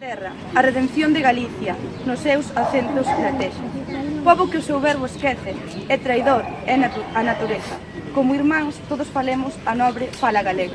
terra, a redención de Galicia, nos seus acentos latexa. Pobo que o seu verbo esquece, é traidor, é a natureza. Como irmáns, todos falemos a nobre fala galega.